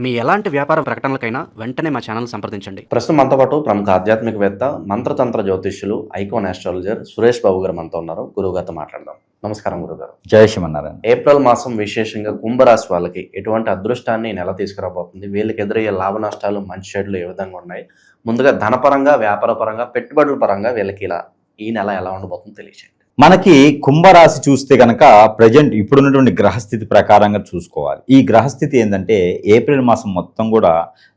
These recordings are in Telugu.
మీ ఎలాంటి వ్యాపార ప్రకటనలకైనా వెంటనే మా ఛానల్ సంప్రదించండి. ప్రస్తుతం మనతో పాటు ప్రముఖ ఆధ్యాత్మికవేత్త, మంత్రతంత్ర జ్యోతిష్యులు, ఐకాన్ ఆస్ట్రాలజర్ సురేష్ బాబు గారు మనతో ఉన్నారు. గురువుగారితో మాట్లాడదాం. నమస్కారం గురుగారు. జయ శ్రీమన్నారాయణ. ఏప్రిల్ మాసం విశేషంగా కుంభరాశి వాళ్ళకి ఎటువంటి అదృష్టాన్ని నెల తీసుకురాబోతుంది? వీళ్ళకి ఎదురయ్యే లాభ నష్టాలు, మంచి చెడులు ఏ విధంగా ఉన్నాయి? ముందుగా ధనపరంగా, వ్యాపార పరంగా, పెట్టుబడుల పరంగా వీళ్ళకి ఈ నెల ఎలా ఉండబోతుందో తెలియజేయండి. మనకి కుంభరాశి చూస్తే కనుక ప్రజెంట్ ఇప్పుడున్నటువంటి గ్రహస్థితి ప్రకారంగా చూసుకోవాలి. ఈ గ్రహస్థితి ఏంటంటే ఏప్రిల్ మాసం మొత్తం కూడా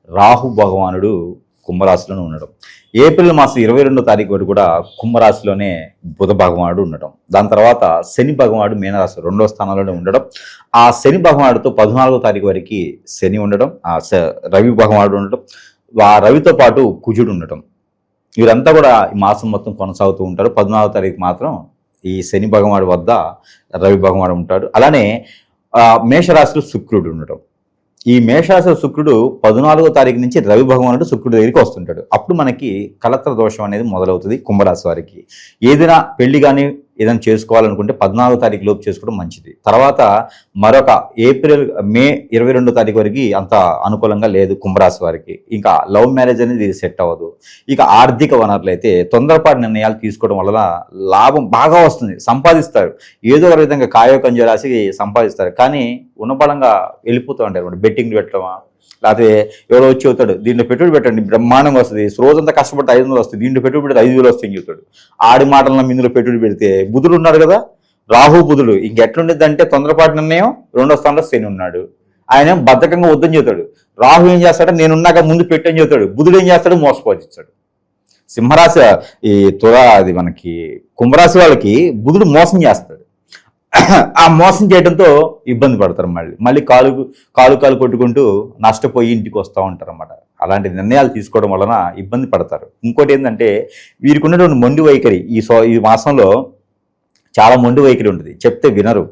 రాహు భగవానుడు కుంభరాశిలోనే ఉండడం, ఏప్రిల్ మాసం 22వ తారీఖు వరకు కూడా కుంభరాశిలోనే బుధ భగవానుడు ఉండడం, దాని తర్వాత శని భగవానుడు మీనరాశి 2వ స్థానంలోనే ఉండడం, ఆ శని భగవానుడితో 14వ తారీఖు వరకు శని ఉండడం, రవి భగవానుడు ఉండడం, ఆ రవితో పాటు కుజుడు ఉండటం, వీరంతా కూడా ఈ మాసం మొత్తం కొనసాగుతూ ఉంటారు. 14వ తారీఖు మాత్రం ఈ శని భగవానుడి వద్ద రవి భగవానుడు ఉంటాడు. అలానే మేషరాశిలో శుక్రుడు ఉండటం, ఈ మేషరాశిలో శుక్రుడు 14వ తారీఖు నుంచి రవి భగవానుడు శుక్రుడి దగ్గరికి వస్తుంటాడు. అప్పుడు మనకి కలత్ర దోషం అనేది మొదలవుతుంది కుంభరాశి వారికి. ఏదైనా పెళ్లి కానీ ఏదైనా చేసుకోవాలనుకుంటే 14వ తారీఖు లోపు చేసుకోవడం మంచిది. తర్వాత మరొక మే 22వ తారీఖు వరకు అంత అనుకూలంగా లేదు కుంభరాశి వారికి. ఇంకా లవ్ మ్యారేజ్ అనేది సెట్ అవ్వదు. ఇక ఆర్థిక వనరులు అయితే తొందరపాటు నిర్ణయాలు తీసుకోవడం వల్ల లాభం బాగా వస్తుంది, సంపాదిస్తారు. ఏదో ఒక విధంగా కాయో కంజో రాసి సంపాదిస్తారు. కానీ ఉన్నపళంగా వెళ్ళిపోతూ ఉంటారు. బెట్టింగ్ పెట్టడమా, లేకపోతే ఎవరో వచ్చి అవుతాడు దీంట్లో పెట్టుబడి పెట్టండి బ్రహ్మాండంగా వస్తుంది, రోజంతా కష్టపడితే 500 వస్తుంది, దీంట్లో పెట్టుబడి పెడితే 5,000 వస్తాయని చెబుతాడు. ఆడి మాటలను ఇందులో పెట్టుబడి పెడితే బుధుడు ఉన్నాడు కదా, రాహు బుధుడు ఇంకెట్లుండేది అంటే తొందరపాటు నిర్ణయం. 2వ స్థానంలో శని ఉన్నాడు, ఆయన బద్ధకంగా వద్దని చెబుతాడు. రాహు ఏం చేస్తాడో నేనున్నాక ముందు పెట్టని చెబుతాడు. బుధుడు ఏం చేస్తాడు, మోసపోజిస్తాడు. సింహరాశి అది మనకి కుంభరాశి వాళ్ళకి బుధుడు మోసం చేస్తాడు. ఆ మోసం చేయడంతో ఇబ్బంది పడతారు. మళ్ళీ కాలు కొట్టుకుంటూ నష్టపోయి ఇంటికి వస్తూ ఉంటారు అన్నమాట. అలాంటి నిర్ణయాలు తీసుకోవడం వలన ఇబ్బంది పడతారు. ఇంకోటి ఏంటంటే వీరికి ఉన్నటువంటి మొండి వైఖరి ఈ మాసంలో చాలా మొండి వైఖరి ఉంటుంది. చెప్తే వినరు.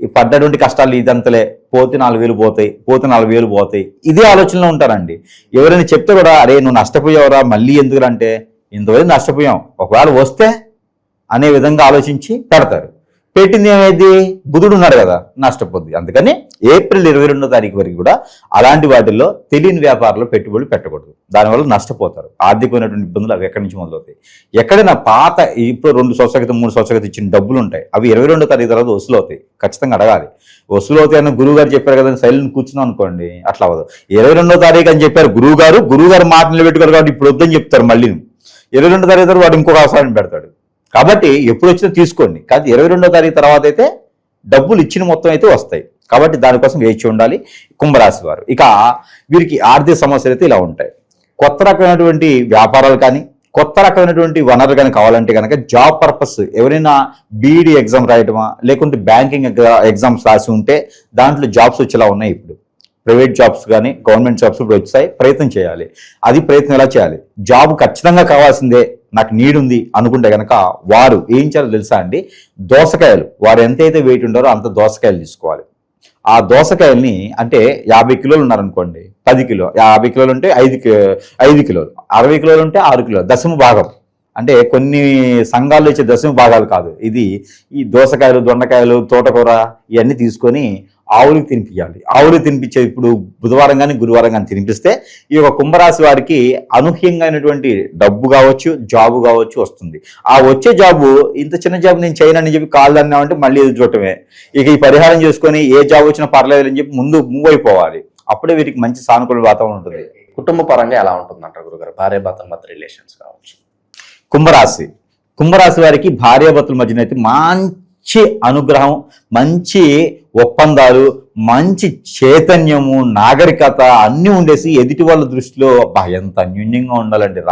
ఈ పడ్డటువంటి కష్టాలు ఇదంతలే, పోతే 4,000 పోతాయి, పోతే 4,000 పోతాయి, ఇదే ఆలోచనలో ఉంటారండి. ఎవరైనా చెప్తే కూడా అరే నువ్వు నష్టపోయావురా మళ్ళీ ఎందుకురంటే ఇంతవరకు నష్టపోయాం, ఒకవేళ వస్తే అనే విధంగా ఆలోచించి పెడతారు. పెట్టింది ఏమైంది, బుధుడు ఉన్నాడు కదా, నష్టపోద్ది. అందుకని ఏప్రిల్ 22వ తారీఖు వరకు కూడా అలాంటి వాటిల్లో తెలియని వ్యాపారాల్లో పెట్టుబడులు పెట్టకూడదు. దానివల్ల నష్టపోతారు. ఆర్థికమైనటువంటి ఇబ్బందులు అవి ఎక్కడి నుంచి మొదలవుతాయి. ఎక్కడైనా పాత ఇప్పుడు 2 సంవత్సరాల క్రితం 3 సంవత్సరాల క్రితం ఇచ్చిన డబ్బులు ఉంటాయి, అవి 22వ తారీఖు తర్వాత వసూలు అవుతాయి. ఖచ్చితంగా అడగాలి. వసూలు అవుతాయి అని గురువు గారు చెప్పారు కదా సైలెంట్ కూర్చున్నాం అనుకోండి, అట్లా అవ్వదు. 22వ తారీఖు అని చెప్పారు గురువు గారు మాట నిలబెట్టుకోరు కాబట్టి ఇప్పుడు వద్దని చెప్తారు. మళ్ళీ 22వ తారీఖు తర్వాత వాడు ఇంకొక అవసరాన్ని పెడతాడు. కాబట్టి ఎప్పుడు వచ్చినా తీసుకోండి, కానీ 22వ తారీఖు తర్వాత అయితే డబ్బులు ఇచ్చిన మొత్తం అయితే వస్తాయి. కాబట్టి దానికోసం వేచి ఉండాలి కుంభరాశి వారు. ఇక వీరికి ఆర్థిక సమస్యలు అయితే ఇలా ఉంటాయి. కొత్త రకమైనటువంటి వ్యాపారాలు కానీ, కొత్త రకమైనటువంటి వనరులు కానీ కావాలంటే కనుక జాబ్ పర్పస్ ఎవరైనా బీఈడీ ఎగ్జామ్ రాయటమా, లేకుంటే బ్యాంకింగ్ ఎగ్జామ్స్ రాసి ఉంటే దాంట్లో జాబ్స్ వచ్చేలా ఉన్నాయి. ఇప్పుడు ప్రైవేట్ జాబ్స్ కానీ గవర్నమెంట్ జాబ్స్ ఇప్పుడు వచ్చాయి, ప్రయత్నం చేయాలి. అది ప్రయత్నం ఎలా చేయాలి, జాబ్ ఖచ్చితంగా కావాల్సిందే, నాకు నీడ్ ఉంది అనుకుంటే కనుక వారు ఏం చేయాలో తెలుసా అండి, దోసకాయలు వారు ఎంతైతే వెయిట్ ఉంటారో అంత దోసకాయలు తీసుకోవాలి. ఆ దోసకాయల్ని అంటే 50 కిలోలు ఉన్నారనుకోండి, 10 కిలో, 50 కిలోలు ఉంటే 5 కిలోలు, 60 కిలోలు ఉంటే 6 కిలోలు, దశమ భాగం. అంటే కొన్ని సంఘాల్లో ఇచ్చే దశమ భాగాలు కాదు, ఇది ఈ దోసకాయలు, దొండకాయలు, తోటకూర ఇవన్నీ తీసుకొని ఆవులకు తినిపించాలి. ఆవులు తినిపించే ఇప్పుడు బుధవారం కానీ గురువారం కానీ తినిపిస్తే ఈ యొక్క కుంభరాశి వారికి అనూహ్యంగా అయినటువంటి డబ్బు కావచ్చు, జాబు కావచ్చు వస్తుంది. ఆ వచ్చే జాబు ఇంత చిన్న జాబు నేను చేయనని చెప్పి కాళ్ళు అన్నామంటే మళ్ళీ ఎదురు చూడటమే. ఇక ఈ పరిహారం చేసుకొని ఏ జాబ్ వచ్చినా పర్లేదు అని చెప్పి ముందు మూవ్ అయిపోవాలి. అప్పుడే వీరికి మంచి సానుకూల వాతావరణం ఉంటుంది. కుటుంబ పరంగా ఎలా ఉంటుందంటారు గురుగారు? భార్యాభర్తల మధ్య రిలేషన్స్ కావచ్చు. కుంభరాశి వారికి భార్యాభర్తల మధ్యన అయితే మంచి అనుగ్రహం, మంచి ఒప్పందాలు, మంచి చైతన్యము, నాగరికత అన్నీ ఉండేసి ఎదుటి వాళ్ళ దృష్టిలో ఎంత అన్యోన్యంగా ఉండాలండి.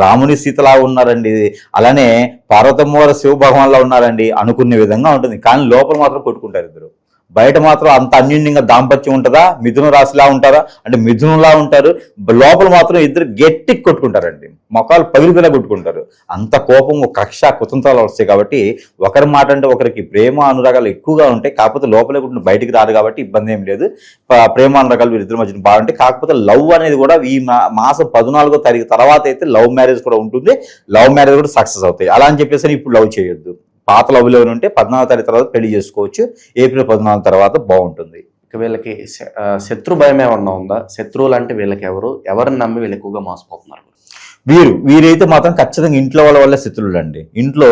రాముని సీతలా ఉన్నారండి, అలానే పార్వతమ్మవార శివ భగవాన్లా ఉన్నారండి అనుకునే విధంగా ఉంటుంది. కానీ లోపల మాత్రం కొట్టుకుంటారు ఇద్దరు. బయట మాత్రం అంత అన్యోన్యంగా దాంపత్యం ఉంటుందా? మిథున రాశిలా ఉంటారా అంటే మిథునంలా ఉంటారు, లోపల మాత్రం ఇద్దరు గట్టి కొట్టుకుంటారండి, మొక్కలు పగిలిపోయిలా కొట్టుకుంటారు. అంత కోపం, కక్ష, కుతంత్రాలు వస్తాయి. కాబట్టి ఒకరి మాట అంటే ఒకరికి ప్రేమ అనురాగాలు ఎక్కువగా ఉంటాయి. కాకపోతే లోపలే కూడా బయటికి రాదు కాబట్టి ఇబ్బంది ఏం లేదు. ప్రేమ అనురాగాలు వీరిద్దరి మధ్యన బాగుంటాయి. కాకపోతే లవ్ అనేది కూడా ఈ మాసం 14వ తారీఖు తర్వాత అయితే లవ్ మ్యారేజ్ కూడా ఉంటుంది. లవ్ మ్యారేజ్ కూడా సక్సెస్ అవుతాయి. అలా అని చెప్పేసి ఇప్పుడు లవ్ చేయొద్దు. పాత లవ్లో ఉంటే 14వ తారీఖు తర్వాత పెళ్లి చేసుకోవచ్చు. ఏప్రిల్ 14 తర్వాత బాగుంటుంది. వీళ్ళకి శత్రు భయం ఏమన్నా ఉందా? శత్రువులు అంటే వీళ్ళకి ఎవరిని నమ్మి వీళ్ళు ఎక్కువగా మోసపోతున్నారు? వీరైతే మాత్రం ఖచ్చితంగా ఇంట్లో వాళ్ళ వల్లే శత్రువులు అండి. ఇంట్లో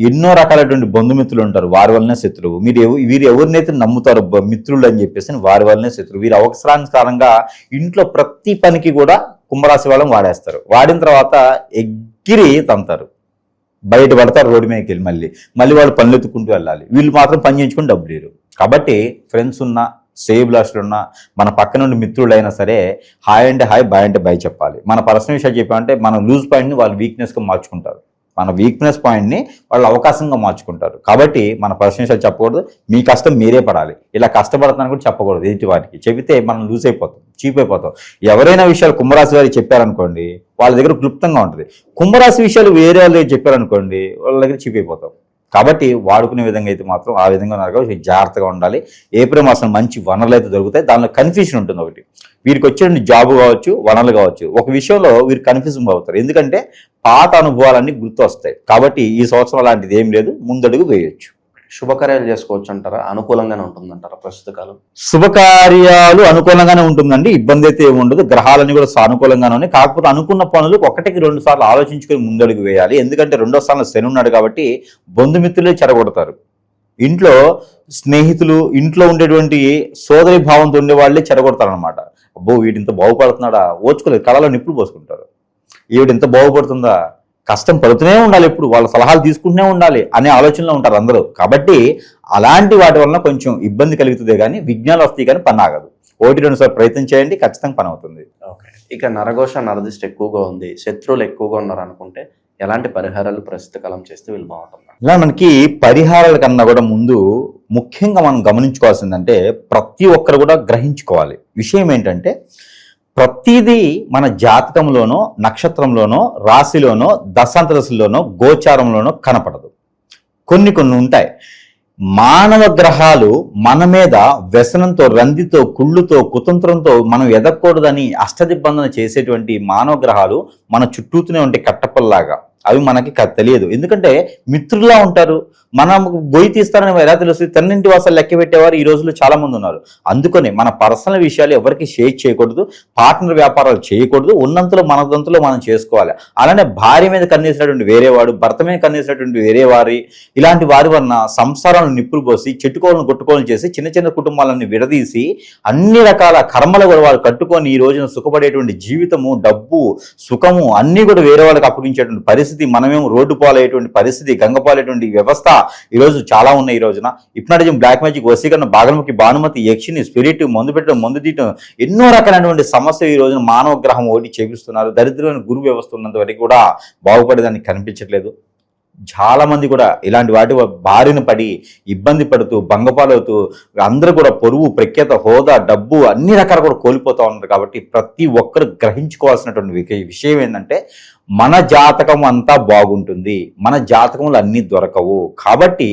ఎన్నో రకాలైనటువంటి బంధుమిత్రులు ఉంటారు, వారి వల్లనే శత్రువు. వీరు ఎవరినైతే నమ్ముతారో మిత్రులు అని చెప్పేసి వారి వల్లనే శత్రువు. వీరు అవసరానుసారంగా ఇంట్లో ప్రతి పనికి కూడా కుంభరాశి వాళ్ళని వాడేస్తారు. వాడిన తర్వాత ఎగిరి తంతారు, బయట పడతారు రోడ్డు మీదకి వెళ్ళి. మళ్ళీ వాళ్ళు పనులు ఎత్తుకుంటూ వెళ్ళాలి. వీళ్ళు మాత్రం పని చేయించుకుని డబ్బులు లేరు. కాబట్టి ఫ్రెండ్స్ ఉన్నా, సేబ్లాస్లు ఉన్నా, మన పక్క నుండి మిత్రులైనా సరే హాయ్ అంటే హాయ్, బాయ్ అంటే బాయ్ చెప్పాలి. మన పర్సనల్ విషయాలు చెప్పామంటే మన లూజ్ పాయింట్ని వాళ్ళు వీక్నెస్గా మార్చుకుంటారు, మన వీక్నెస్ పాయింట్ని వాళ్ళు అవకాశంగా మార్చుకుంటారు. కాబట్టి మన పర్సనల్ విషయాలు చెప్పకూడదు. మీ కష్టం మీరే పడాలి. ఇలా కష్టపడుతున్నాను కూడా చెప్పకూడదు ఎదుటి వారికి. చెబితే మనం లూజ్ అయిపోతాం, చీప్ అయిపోతాం. ఎవరైనా విషయాలు కుంభరాశి వారికి చెప్పారనుకోండి, వాళ్ళ దగ్గర క్లుప్తంగా ఉంటుంది. కుంభరాశి విషయాలు వేరే వాళ్ళ దగ్గర చెప్పారనుకోండి, వాళ్ళ దగ్గర చీప్ అయిపోతాం. కాబట్టి వాడుకునే విధంగా అయితే మాత్రం ఆ విధంగా ఉన్నారు కాబట్టి జాగ్రత్తగా ఉండాలి. ఏప్రిల్ మాసం మంచి వనరులు అయితే దొరుకుతాయి. దానిలో కన్ఫ్యూజన్ ఉంటుంది. ఒకటి వీరికి వచ్చే జాబ్ కావచ్చు, వనరులు కావచ్చు, ఒక విషయంలో వీరు కన్ఫ్యూజన్ అవుతారు. ఎందుకంటే పాత అనుభవాలన్నీ గుర్తు వస్తాయి. కాబట్టి ఈ సంవత్సరం అలాంటిది ఏం లేదు, ముందడుగు వేయొచ్చు. శుభకార్యాలు చేసుకోవచ్చు అంటారా? అనుకూలంగానే ఉంటుందంటారా ప్రస్తుత కాలం? శుభకార్యాలు అనుకూలంగానే ఉంటుందండి, ఇబ్బంది అయితే ఏమి ఉండదు. గ్రహాలన్నీ కూడా సానుకూలంగానే ఉన్నాయి. కాకపోతే అనుకున్న పనులు 1-2 సార్లు ఆలోచించుకొని ముందడుగు వేయాలి. ఎందుకంటే 2వ స్థానంలో శని ఉన్నాడు కాబట్టి బంధుమిత్రులే చెడగొడతారు. ఇంట్లో స్నేహితులు, ఇంట్లో ఉండేటువంటి సోదరి భావంతో ఉండే వాళ్ళే చెడగొడతారు అనమాట. అబ్బో వీడింత బాగుపడుతున్నాడా, ఓచుకోలేదు, కళలో నిప్పులు పోసుకుంటారు. ఈవిడింత బాగుపడుతుందా, కష్టం పడుతూనే ఉండాలి, ఎప్పుడు వాళ్ళ సలహాలు తీసుకుంటూనే ఉండాలి అనే ఆలోచనలో ఉంటారు అందరూ. కాబట్టి అలాంటి వాటి వలన కొంచెం ఇబ్బంది కలుగుతుంది, కానీ విఘ్నాలు వస్తాయి, కానీ పని ఆగదు. 1-2 సార్లు ప్రయత్నం చేయండి, ఖచ్చితంగా పని అవుతుంది. ఓకే. ఇక నరఘోష, నరదిష్టి ఎక్కువగా ఉంది, శత్రువులు ఎక్కువగా ఉన్నారు అనుకుంటే ఎలాంటి పరిహారాలు ప్రస్తుత కాలం చేస్తే వీళ్ళు బాగుంటుంది? ఇలా మనకి పరిహారాల కన్నా కూడా ముందు ముఖ్యంగా మనం గమనించుకోవాల్సిందంటే ప్రతి ఒక్కరు కూడా గ్రహించుకోవాలి విషయం ఏంటంటే, ప్రతిదీ మన జాతకంలోనో, నక్షత్రంలోనో, రాశిలోనో, దశాంతరశిలోనో, గోచారంలోనో కనపడదు. కొన్ని ఉంటాయి. మానవ గ్రహాలు మన మీద వ్యసనంతో, రందితో, కుళ్ళుతో, కుతంత్రంతో మనం ఎదగకూడదని అష్టదిబ్బందన చేసేటువంటి మానవ గ్రహాలు మన చుట్టూతూనే ఉంటాయి కట్టపల్లాగా. అవి మనకి తెలియదు. ఎందుకంటే మిత్రులా ఉంటారు. మనం గొయ్యి తీస్తారని ఎలా తెలుస్తుంది? తన్నింటి వాసాలు లెక్క పెట్టేవారు ఈ రోజుల్లో చాలా మంది ఉన్నారు. అందుకని మన పర్సనల్ విషయాలు ఎవరికి షేర్ చేయకూడదు, పార్ట్నర్ వ్యాపారాలు చేయకూడదు. ఉన్నంతలో మనదంతలో మనం చేసుకోవాలి. అలానే భార్య మీద కన్నేసినటువంటి వేరేవాడు, భర్త మీద కన్నేసినటువంటి వేరే వారి, ఇలాంటి వారి వలన సంసారాలను నిప్పులు పోసి, చెట్టుకోవాలను కొట్టుకోవాలని చేసి, చిన్న చిన్న కుటుంబాలను విడదీసి, అన్ని రకాల కర్మలు కూడా వారు కట్టుకొని ఈ రోజున సుఖపడేటువంటి జీవితము, డబ్బు, సుఖము అన్నీ కూడా వేరే వాళ్ళకి అప్పగించేటువంటి పరిస్థితి, మనమేమో రోడ్డు పాలయ్యేటువంటి పరిస్థితి, గంగపాలయ్యేటువంటి వ్యవస్థ ఈరోజు చాలా ఉన్నాయి. ఈ రోజున హిప్నాటిజం, బ్లాక్ మ్యాజిక్, వశీకరణ, బాగలముఖి, భానుమతి, యక్షిని, స్పిరిట్, మందు పెట్టడం, మందు తీయటం, ఎన్నో రకాలైనటువంటి సమస్యలు ఈ రోజున మానవ గ్రహం ఒకటి చేపిస్తున్నారు. దరిద్రమైన గురు వ్యవస్థ ఉన్నంత వరకు కూడా బాగుపడేదానికి కనిపించట్లేదు. చాలా మంది కూడా ఇలాంటి వాటి బారిన పడి ఇబ్బంది పడుతూ, భంగపాలవుతూ, అందరూ కూడా పొరుగు, ప్రఖ్యాత, హోదా, డబ్బు అన్ని రకాలు కూడా కోల్పోతూ ఉన్నారు. కాబట్టి ప్రతి ఒక్కరు గ్రహించుకోవాల్సినటువంటి విషయం ఏంటంటే, మన జాతకం అంతా బాగుంటుంది, మన జాతకంలో అన్నీ దొరకవు. కాబట్టి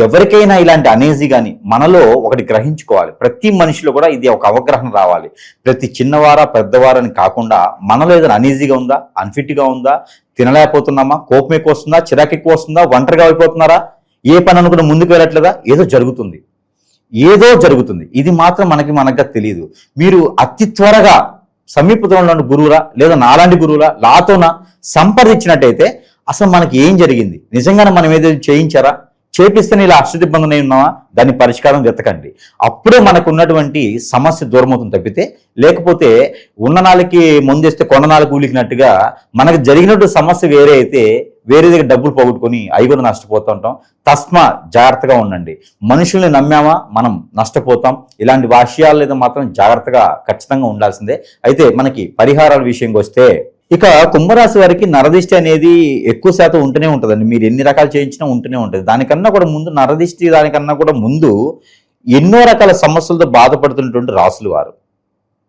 ఎవరికైనా ఇలాంటి అనేజీ కానీ మనలో ఒకటి గ్రహించుకోవాలి. ప్రతి మనిషిలో కూడా ఇది ఒక అవగాహన రావాలి. ప్రతి చిన్నవారా పెద్దవారని కాకుండా మనలో ఏదైనా అనీజీగా ఉందా, అన్ఫిట్గా ఉందా, తినలేకపోతున్నామా, కోపం ఎక్కువ వస్తుందా, చిరాకు ఎక్కువ వస్తుందా, ఒంటరిగా అయిపోతున్నారా, ఏ పని అనుకుంటే ముందుకు వెళ్ళట్లేదా, ఏదో జరుగుతుంది. ఇది మాత్రం మనకు తెలియదు. మీరు అతి త్వరగా సమీపంలో గురువురా లేదా నాలాంటి గురువులా లాతోన సంప్రదించినట్టయితే అసలు మనకి ఏం జరిగింది, నిజంగానే మనం ఏదైతే చేయించారా, చేపిస్తే ఇలా అష్టదిబ్బందనై ఉన్నావా, దాని పరిష్కారం వెతకండి. అప్పుడే మనకు ఉన్నటువంటి సమస్య దూరమవుతుంది తప్పితే, లేకపోతే ఉన్న నాళ్ళకి ముందేస్తే కొండ నాళ్ళకి ఊలికినట్టుగా మనకు జరిగినట్టు సమస్య వేరే అయితే వేరే దగ్గర డబ్బులు పోగొట్టుకొని అవి కూడా నష్టపోతూ ఉంటాం. తస్మా జాగ్రత్తగా ఉండండి. మనుషుల్ని నమ్మామా మనం నష్టపోతాం. ఇలాంటి విషయాలు లేదా మాత్రం జాగ్రత్తగా ఖచ్చితంగా ఉండాల్సిందే. అయితే మనకి పరిహారాల విషయంకి వస్తే, ఇక కుంభరాశి వారికి నరదిష్టి అనేది ఎక్కువ శాతం ఉంటూనే ఉంటుందండి. మీరు ఎన్ని రకాలు చేయించినా ఉంటూనే ఉంటుంది. దానికన్నా కూడా ముందు నరదిష్టి, దానికన్నా కూడా ముందు ఎన్నో రకాల సమస్యలతో బాధపడుతున్నటువంటి రాసులు వారు.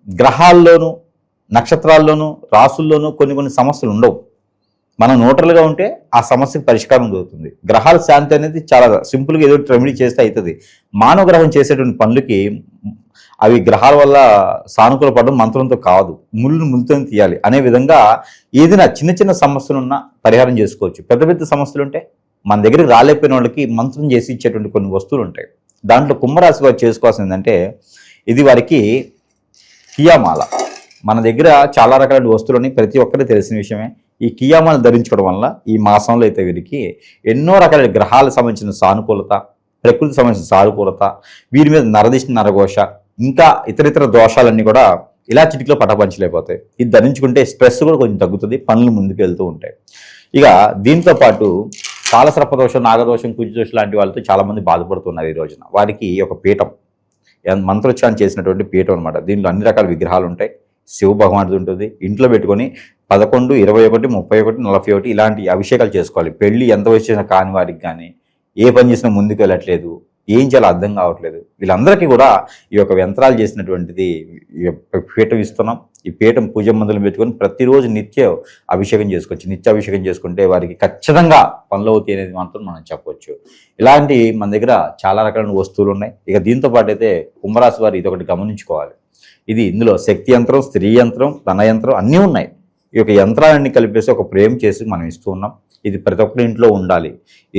గ్రహాల్లోనూ, నక్షత్రాల్లోనూ, రాసుల్లోనూ కొన్ని సమస్యలు ఉండవు. మనం న్యూట్రల్గా ఉంటే ఆ సమస్యకు పరిష్కారం దొరుకుతుంది. గ్రహాల శాంతి అనేది చాలా సింపుల్గా ఏదో రెమెడీ చేస్తే అవుతుంది. మానవ గ్రహం చేసేటువంటి పనులకి అవి గ్రహాల వల్ల సానుకూల పడడం మంత్రంతో కాదు, ముళ్ళుతో తీయాలి అనే విధంగా ఏదైనా చిన్న సమస్యలున్నా పరిహారం చేసుకోవచ్చు. పెద్ద సమస్యలు ఉంటే మన దగ్గరికి రాలేకపోయిన వాళ్ళకి మంత్రం చేసి ఇచ్చేటువంటి కొన్ని వస్తువులు ఉంటాయి. దాంట్లో కుంభరాశి వారు చేసుకోవాల్సింది ఏంటంటే, ఇది వారికి కియామాల. మన దగ్గర చాలా రకాల వస్తువులని ప్రతి ఒక్కరికి తెలిసిన విషయమే. ఈ కియామాలను ధరించుకోవడం వల్ల ఈ మాసంలో అయితే వీరికి ఎన్నో రకాల గ్రహాలకు సంబంధించిన సానుకూలత, ప్రకృతికి సంబంధించిన సానుకూలత, వీరి మీద నరదిష్టి నరఘోష, ఇంకా ఇతరితర దోషాలన్నీ కూడా ఇలా చిటికలో పటపంచలేకపోతాయి. ఇది ధరించుకుంటే స్ట్రెస్ కూడా కొంచెం తగ్గుతుంది, పనులు ముందుకు వెళ్తూ ఉంటాయి. ఇక దీంతో పాటు కాలసర్పదోషం, నాగదోషం, కుజదోషం లాంటి వాళ్ళతో చాలామంది బాధపడుతున్నారు ఈ రోజున. వారికి ఒక పీఠం, మంత్రోచ్చారణ చేసినటువంటి పీఠం అనమాట. దీనిలో అన్ని రకాల విగ్రహాలు ఉంటాయి. శివ భగవానుడు ఉంటుంది. ఇంట్లో పెట్టుకొని 11, 21, 31, 41 ఇలాంటి అభిషేకాలు చేసుకోవాలి. పెళ్లి ఎంత వయసు చేసినా కాని వారికి కానీ, ఏ పని చేసినా ముందుకు వెళ్ళట్లేదు, ఏం చేయాలో అర్థం కావట్లేదు, వీళ్ళందరికీ కూడా ఈ యొక్క యంత్రాలు చేసినటువంటిది పీఠం ఇస్తున్నాం. ఈ పీఠం పూజ మందులు పెట్టుకొని ప్రతిరోజు నిత్య అభిషేకం చేసుకోవచ్చు. నిత్య అభిషేకం చేసుకుంటే వారికి ఖచ్చితంగా పనులు అవుతాయి అనేది మాత్రం మనం చెప్పవచ్చు. ఇలాంటి మన దగ్గర చాలా రకాల వస్తువులు ఉన్నాయి. ఇక దీంతో పాటు అయితే కుంభరాశి వారు ఇది ఒకటి గమనించుకోవాలి. ఇది ఇందులో శక్తి యంత్రం, స్త్రీ యంత్రం, ధన యంత్రం అన్నీ ఉన్నాయి. ఈ యొక్క యంత్రాలన్నీ కలిపేసి ఒక ప్రేమ చేసి మనం ఇస్తూ ఉన్నాం. ఇది ప్రతి ఒక్కరి ఇంట్లో ఉండాలి.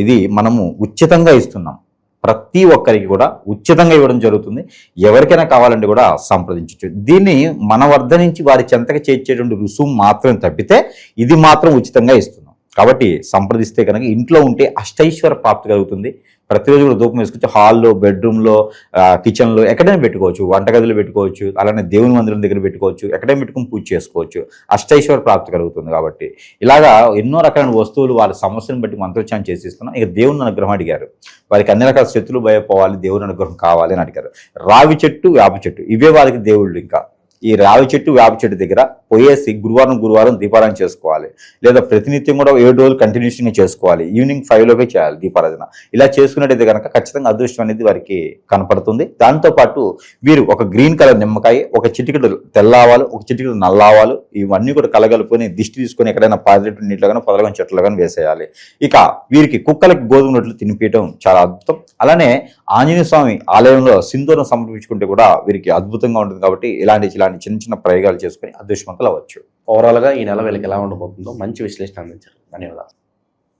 ఇది మనము ఉచితంగా ఇస్తున్నాం. ప్రతి ఒక్కరికి కూడా ఉచితంగా ఇవ్వడం జరుగుతుంది. ఎవరికైనా కావాలంటే కూడా సంప్రదించవచ్చు. దీన్ని మన వద్ద నుంచి వారి చెంతకి చేర్చేటువంటి రుసుము మాత్రం తప్పితే ఇది మాత్రం ఉచితంగా ఇస్తున్నాం. కాబట్టి సంప్రదిస్తే కనుక ఇంట్లో ఉంటే అష్టైశ్వర ప్రాప్తి కలుగుతుంది. ప్రతిరోజు కూడా ధూపం వేసుకొచ్చి హాల్లో, బెడ్రూమ్లో, కిచెన్లో ఎక్కడైనా పెట్టుకోవచ్చు, వంటగదిలో పెట్టుకోవచ్చు, అలానే దేవుని మందిరం దగ్గర పెట్టుకోవచ్చు, ఎక్కడైనా పెట్టుకుని పూజ చేసుకోవచ్చు. అష్టైశ్వర ప్రాప్తి కలుగుతుంది. కాబట్టి ఇలాగా ఎన్నో రకాల వస్తువులు వాళ్ళ సమస్యను బట్టి మంత్రోచ్చారణ చేసి ఇస్తున్నాం. ఇక దేవుని అనుగ్రహం అడిగారు. వారికి అన్ని రకాల శత్రులు భయపోవాలి, దేవుని అనుగ్రహం కావాలి అని అడిగారు. రావి చెట్టు, వేప చెట్టు ఇవే వారికి దేవుళ్ళు. ఇంకా ఈ రావి చెట్టు, వేప చెట్టు దగ్గర పోయేసి గురువారం దీపారాధన చేసుకోవాలి. లేదా ప్రతినిత్యం కూడా 7 రోజులు కంటిన్యూషన్గా చేసుకోవాలి. ఈవినింగ్ 5లోపే చేయాలి దీపారాధన. ఇలా చేసుకున్నట్టయితే కనుక ఖచ్చితంగా అదృష్టం అనేది వారికి కనపడుతుంది. దాంతోపాటు వీరు ఒక గ్రీన్ కలర్ నిమ్మకాయ, ఒక చిటికెడు తెల్లావాలు, ఒక చిటికెడు నల్లావాలు ఇవన్నీ కూడా కలగలుపుకొని దిష్టి తీసుకొని ఎక్కడైనా పారేటు నీటిలో కానీ పొదలగా చెట్లు కానీ వేసేయాలి. ఇక వీరికి కుక్కలకి గోధుమ రొట్టెలు తినిపించడం చాలా అద్భుతం. అలానే ఆంజనేయ స్వామి ఆలయంలో సింధూరం సమర్పించుకుంటే కూడా వీరికి అద్భుతంగా ఉంటుంది. కాబట్టి ఇలాంటి చిన్న చిన్న ప్రయోగాలు చేసుకుని అదృష్టవంతులు అవ్వచ్చు. ఓవరాల్గా ఈ నెల వీళ్ళకి ఎలా ఉండబోతుందో మంచి విశ్లేషణ అందించారు. ధన్యవాదాలు.